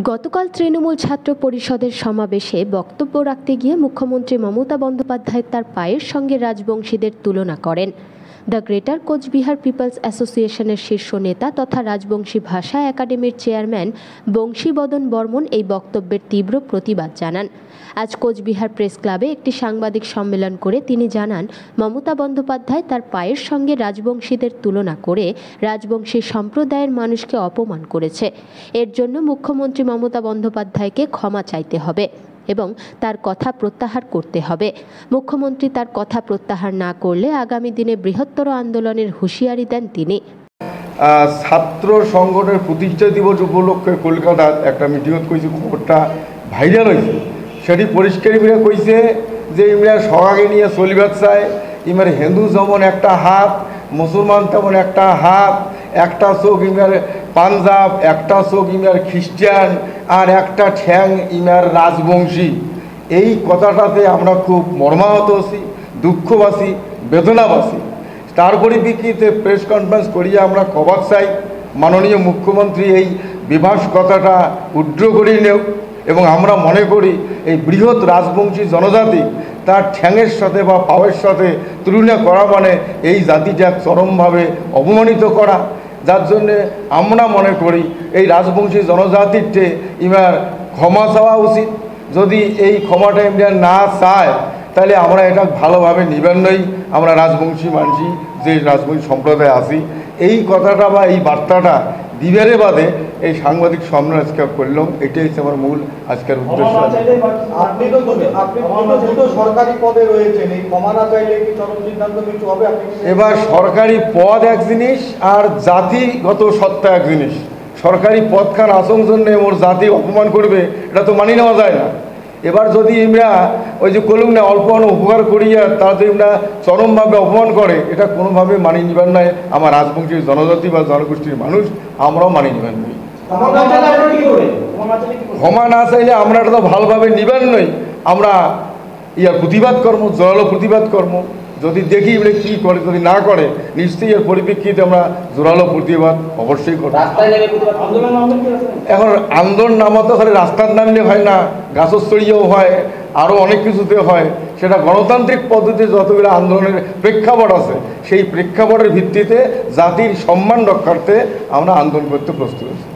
গতকাল তৃণমূল ছাত্র পরিষদের সমাবেশে বক্তব্য রাখতে গিয়ে মুখ্যমন্ত্রী মমতা বন্দ্যোপাধ্যায় তার পায়ের সঙ্গে রাজবংশীদের তুলনা করেন। দ্য গ্রেটার কোচবিহার পিপলস অ্যাসোসিয়েশনের শীর্ষ নেতা তথা রাজবংশী ভাষা একাডেমির চেয়ারম্যান বংশীবদন বর্মন এই বক্তব্যের তীব্র প্রতিবাদ জানান। আজ কোচবিহার প্রেস ক্লাবে একটি সাংবাদিক সম্মেলন করে তিনি জানান, মমতা বন্দ্যোপাধ্যায় তার পায়ের সঙ্গে রাজবংশীদের তুলনা করে রাজবংশী সম্প্রদায়ের মানুষকে অপমান করেছে। এর জন্য মুখ্যমন্ত্রী মমতা বন্দ্যোপাধ্যায়কে ক্ষমা চাইতে হবে এবং তার কথা প্রত্যাহার করতে হবে। মুখ্যমন্ত্রী তার কথা প্রত্যাহার না করলে আগামী দিনে বৃহত্তর আন্দোলনের হুঁশিয়ারি দেন তিনি। ছাত্র সংগঠনের প্রতিষ্ঠা দিবস উপলক্ষে কলকাতায় একটা মিটিংত কইছে, খবরটা ভাইরাল হয়েছে। সেটি পরিষ্কার করে কইছে যে ইমরা সগাগে নিয়ে চলিবার চায়, ইমার হিন্দু যেমন একটা হাত, মুসলমান তেমন একটা হাত, একটা চোখ ইমার পাঞ্জাব, একটা চোখ ইমার খ্রিস্টান, আর একটা ঠ্যাং ইমার রাজবংশী। এই কথাটাতে আমরা খুব মর্মাহত আছি, দুঃখবাসী, বেদনাবাসী। তার পরিপ্রেক্ষিতে প্রেস কনফারেন্স করিয়া আমরা কবার চাই মাননীয় মুখ্যমন্ত্রী এই বিভাস কথাটা উড্র করিয়ে নেও এবং আমরা মনে করি এই বৃহৎ রাজবংশী জনজাতি তার ঠ্যাঙের সাথে বা পাওয়ের সাথে তুলনা করা মানে এই জাতিটা চরমভাবে অপমানিত করা, যার জন্যে আমরা মনে করি এই রাজবংশী জনজাতিরটে ইমার ক্ষমা চাওয়া উচিত। যদি এই ক্ষমাটা ইমরা না চায় তাহলে আমরা এটা ভালোভাবে নিবেন নই। আমরা রাজবংশী মানসি যে রাজবংশী সম্প্রদায় আছি, এই কথাটা বা এই বার্তাটা দিবারে বাদে এই সাংবাদিক সম্মেলন আজকে করলাম। এটাই হচ্ছে আমার মূল আজকের উদ্দেশ্য। এবার সরকারি পদ এক জিনিস আর জাতিগত সত্তা এক জিনিস। সরকারি পদ খান আসন জন্য ওর জাতি অপমান করবে, এটা তো মানি নেওয়া যায় না। এবার যদি আমরা ওই যে কলুম না অল্প উপকার করিয়া তারা যদি আমরা চরমভাবে অপমান করে, এটা কোনোভাবে মানি নিবেন নয়। আমার রাজবংশী জনজাতি বা জনগোষ্ঠীর মানুষ আমরাও মানি নিবেন নই। ক্ষমা না চাইলে আমরা এটা তো ভালোভাবে নিবেন নই। আমরা ইয়ার প্রতিবাদ কর্ম, জোরালো প্রতিবাদ কর্ম যদি দেখি এবারে কী করে, যদি না করে নিশ্চয়ই এর পরিপ্রেক্ষিতে আমরা জোরালো প্রতিবাদ অবশ্যই করব। এখন আন্দোলন নামাতে খালি রাস্তার নামলে হয় না, গাছস্তরীয়ও হয়, আরও অনেক কিছুতে হয়। সেটা গণতান্ত্রিক পদ্ধতিতে যতগুলো আন্দোলনের প্রেক্ষাপট আছে, সেই প্রেক্ষাপটের ভিত্তিতে জাতির সম্মান রক্ষার্থে আমরা আন্দোলন করতে প্রস্তুত আছি।